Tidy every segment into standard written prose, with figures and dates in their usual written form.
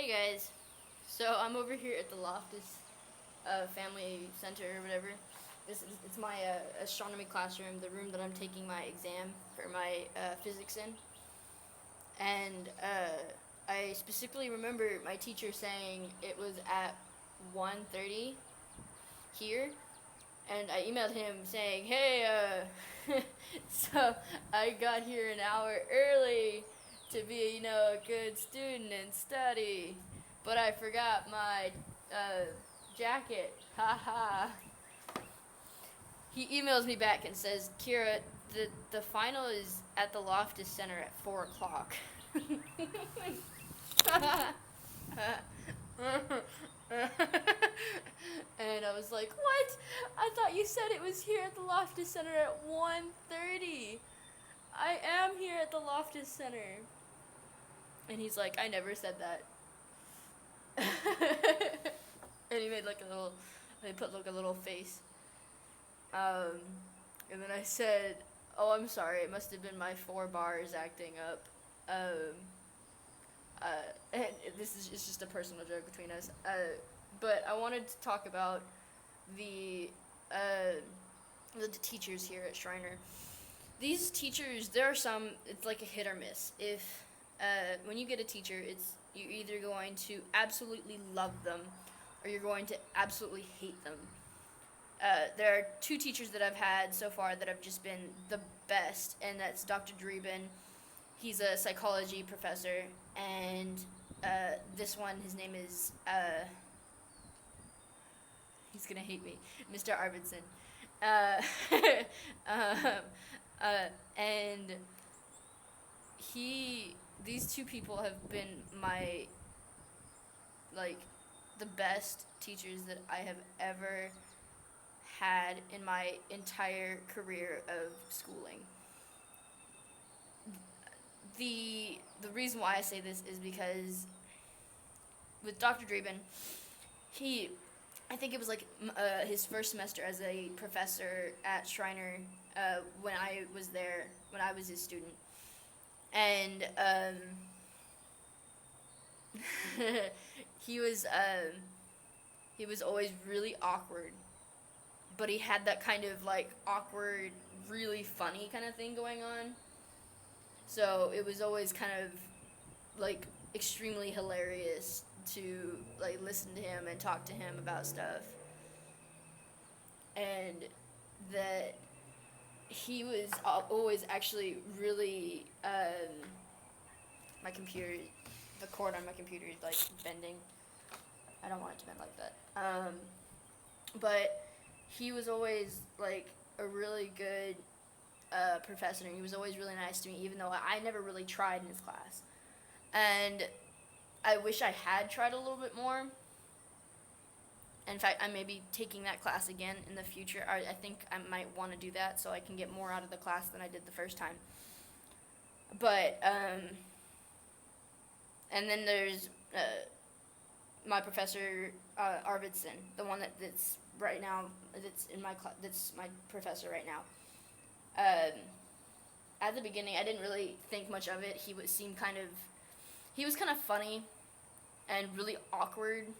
Hey guys, so I'm over here at the Loftus Family Center or whatever. It's my astronomy classroom, the room that I'm taking my exam for my physics in. And I specifically remember my teacher saying it was at 1:30 here, and I emailed him saying, "Hey, so I got here an hour early to be, a good student and study, but I forgot my uh, jacket. Ha ha." He emails me back and says, "Kira, the final is at the Loftus Center at 4 o'clock." And I was like, "What? I thought you said it was here at the Loftus Center at 1:30. I am here at the Loftus Center." And he's like, "I never said that." And he made they put like a little face. Um, and then I said, "Oh, I'm sorry. It must have been my 4 bars acting up." Um, and it's just a personal joke between us. But I wanted to talk about the uh, the teachers here at Shriner. These teachers, there are some. It's like a hit or miss. If when you get a teacher, it's you're either going to absolutely love them, or you're going to absolutely hate them. There are 2 teachers that I've had so far that have just been the best, and that's Dr. Dreeben. He's a psychology professor, and this one, his name is, he's gonna hate me, Mr. Arvidsson. Uh, um, and these 2 people have been my, like, the best teachers that I have ever had in my entire career of schooling. The reason why I say this is because with Dr. Dreeben, I think it was like his first semester as a professor at Shriner when I was there, when I was his student. And he was he was always really awkward, but he had that kind of like awkward, really funny kind of thing going on. So it was always kind of like extremely hilarious to like listen to him and talk to him about stuff. And that he was always actually really my computer, the cord on my computer is like bending. I don't want it to bend like that. But he was always like a really good professor, and he was always really nice to me, even though I never really tried in his class. And I wish I had tried a little bit more. In fact, I may be taking that class again in the future. I think I might want to do that so I can get more out of the class than I did the first time. But, and then there's my professor, Arvidsson, the one that's right now, that's in my class, that's my professor right now. At the beginning, I didn't really think much of it. He was kind of funny and really awkward,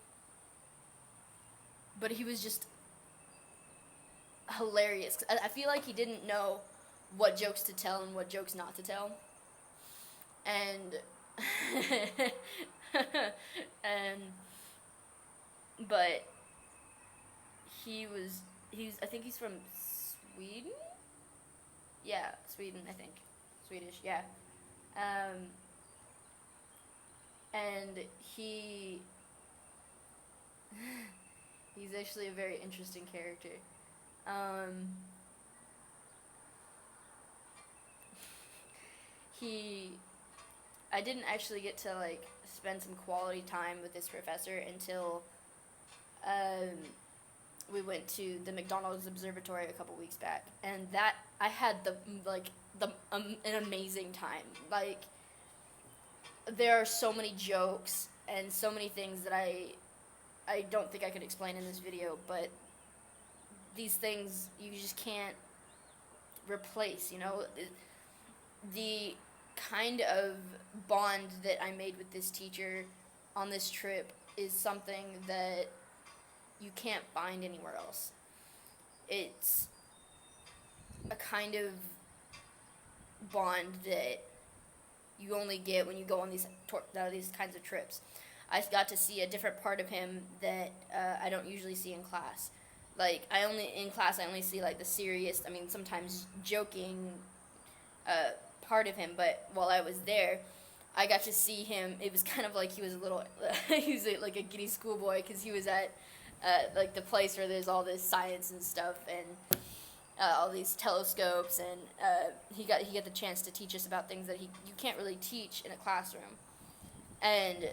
but he was just hilarious. I feel like he didn't know what jokes to tell and what jokes not to tell. And and but he's I think he's from Sweden. Yeah, Sweden, I think. Swedish, yeah. And he's actually a very interesting character. He I didn't actually get to like spend some quality time with this professor until we went to the McDonald's Observatory a couple weeks back, and that I had an amazing time. Like, there are so many jokes and so many things that I don't think I could explain in this video, but these things you just can't replace, the kind of bond that I made with this teacher on this trip is something that you can't find anywhere else. It's a kind of bond that you only get when you go on these kinds of trips. I got to see a different part of him that I don't usually see in class. Like in class I only see like the serious, I mean sometimes joking part of him, but while I was there, I got to see him. It was kind of like he was a little, he was like a giddy schoolboy because he was at like the place where there's all this science and stuff and all these telescopes, and he got the chance to teach us about things that you can't really teach in a classroom. And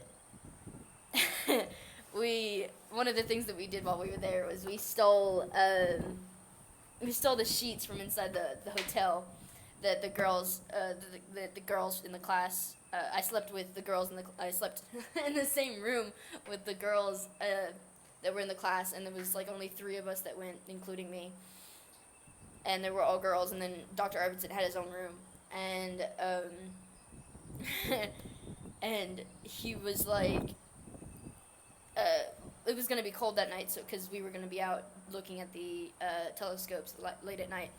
one of the things that we did while we were there was we stole the sheets from inside the hotel that the girls in the class. I slept with the girls I slept in the same room with the girls that were in the class, and there was like only 3 of us that went, including me. And they were all girls, and then Dr. Arvidsson had his own room, and and he was like, it was gonna be cold that night, so because we were gonna be out looking at the telescopes late at night,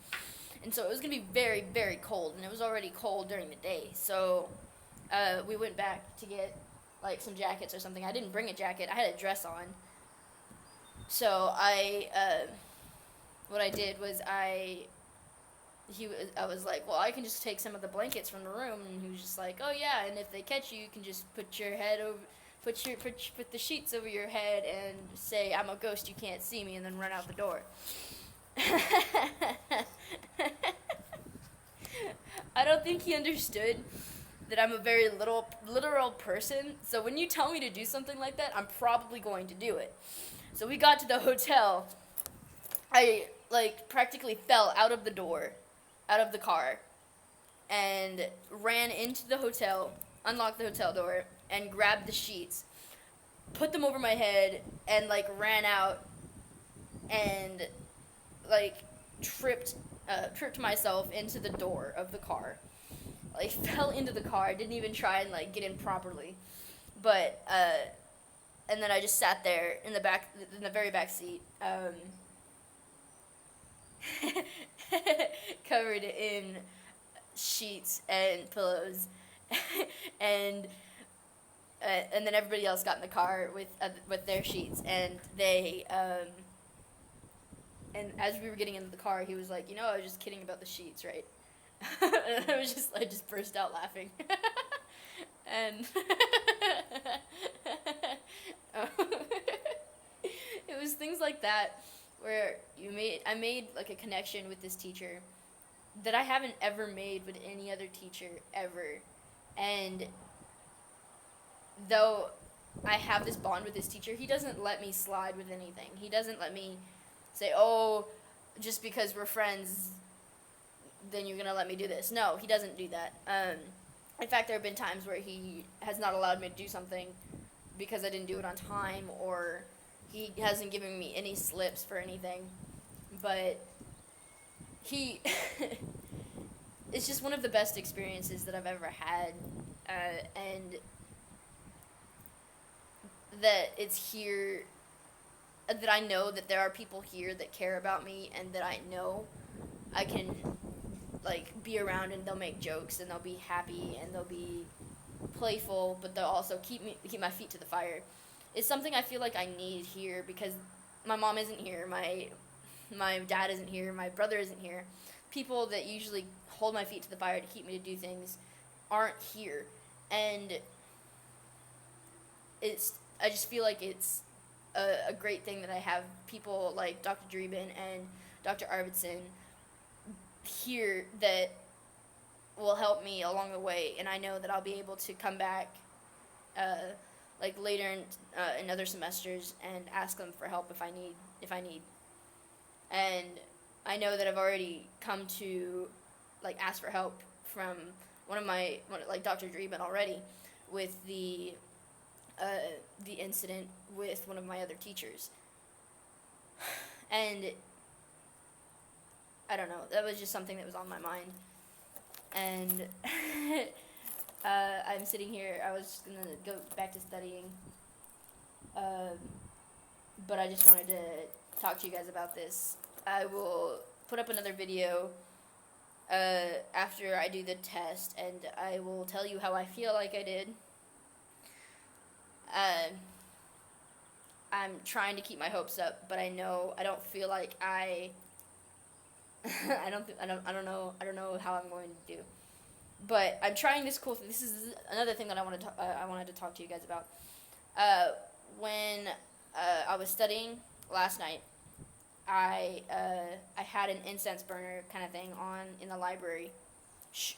and so it was gonna be very, very cold, and it was already cold during the day. So we went back to get like some jackets or something. I didn't bring a jacket; I had a dress on. So what I did was I was like, well, I can just take some of the blankets from the room, and he was just like, oh yeah, and if they catch you, you can just put your head over, put the sheets over your head and say, I'm a ghost, you can't see me, and then run out the door. I don't think he understood that I'm a very literal person, so when you tell me to do something like that, I'm probably going to do it. So we got to the hotel. I practically fell out of the car, and ran into the hotel, unlocked the hotel door, and grabbed the sheets, put them over my head, and ran out, and tripped myself into the door of the car. Fell into the car, didn't even try and get in properly, but and then I just sat there in the very back seat. Covered in sheets and pillows, and then everybody else got in the car with their sheets, and they and as we were getting into the car, he was like, I was just kidding about the sheets, right? And I just burst out laughing, and it was things like that where I made a connection with this teacher that I haven't ever made with any other teacher ever. And though I have this bond with this teacher, he doesn't let me slide with anything. He doesn't let me say, oh, just because we're friends, then you're going to let me do this. No, he doesn't do that. In fact, there have been times where he has not allowed me to do something because I didn't do it on time, or he hasn't given me any slips for anything. But he it's just one of the best experiences that I've ever had, and that it's here, that I know that there are people here that care about me, and that I know I can be around, and they'll make jokes, and they'll be happy, and they'll be playful, but they'll also keep my feet to the fire. It's something I feel like I need here, because my mom isn't here, my dad isn't here, my brother isn't here. People that usually hold my feet to the fire to keep me to do things aren't here, and I just feel like it's a great thing that I have people like Dr. Dreeben and Dr. Arvidsson here that will help me along the way, and I know that I'll be able to come back later in other semesters and ask them for help if I need. And I know that I've already come to ask for help from Dr. Dreeben already with the incident with one of my other teachers. And I don't know, that was just something that was on my mind. And I'm sitting here. I was gonna go back to studying, um, but I just wanted to talk to you guys about this. I will put up another video after I do the test, and I will tell you how I feel like I did. I'm trying to keep my hopes up, but I don't feel like I I don't know how I'm going to do. But I'm trying this cool thing. This is another thing that I wanted to talk to you guys about. When I was studying last night, I had an incense burner kind of thing on in the library. Shh.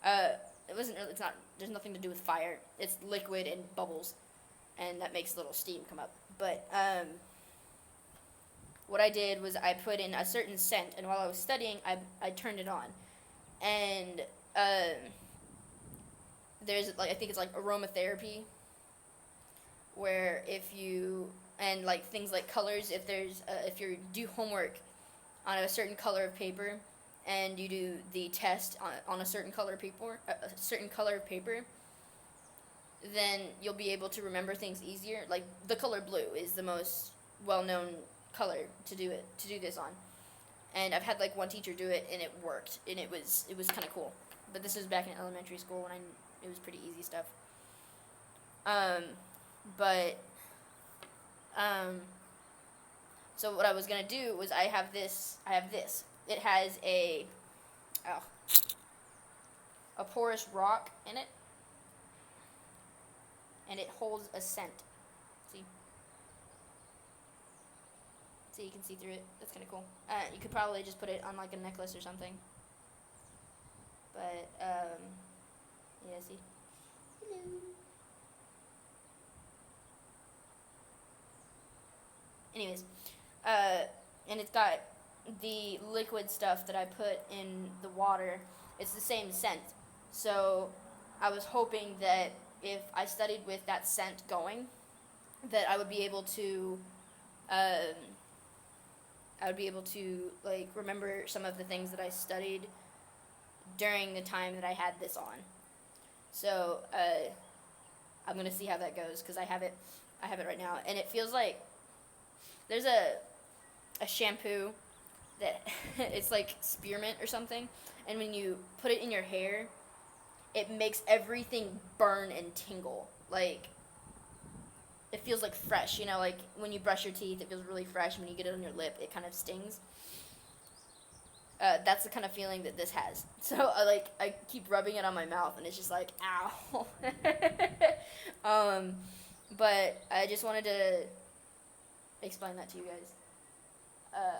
It wasn't really. It's not. There's nothing to do with fire. It's liquid and bubbles, and that makes little steam come up. But what I did was I put in a certain scent, and while I was studying, I turned it on, and there's like I think it's like aromatherapy, where if you and like things like colors, if you do homework on a certain color of paper, and you do the test on a certain color of paper, then you'll be able to remember things easier. Like the color blue is the most well-known color to do this on, and I've had like one teacher do it, and it worked, and it was kind of cool. But this was back in elementary school when it was pretty easy stuff. So what I was gonna do was I have this. It has a porous rock in it, and it holds a scent. See? So you can see through it. That's kind of cool. You could probably just put it on like a necklace or something. But yeah, see. Hello. Anyways, and it's got the liquid stuff that I put in the water. It's the same scent. So I was hoping that if I studied with that scent going, that I would be able to like remember some of the things that I studied during the time that I had this on. So I'm gonna see how that goes, because I have it right now, and it feels like there's a shampoo that it's like spearmint or something, and when you put it in your hair, it makes everything burn and tingle. Like it feels like fresh, like when you brush your teeth, it feels really fresh. When you get it on your lip, it kind of stings. That's the kind of feeling that this has. So I keep rubbing it on my mouth, and it's just like, ow. But I just wanted to explain that to you guys.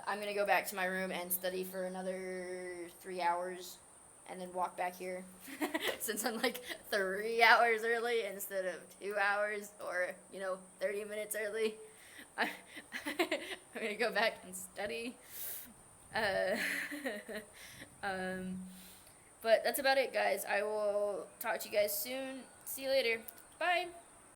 I'm gonna go back to my room and study for another 3 hours, and then walk back here, since I'm like 3 hours early instead of 2 hours, or 30 minutes early. I'm gonna go back and study. But that's about it, guys. I will talk to you guys soon. See you later. Bye.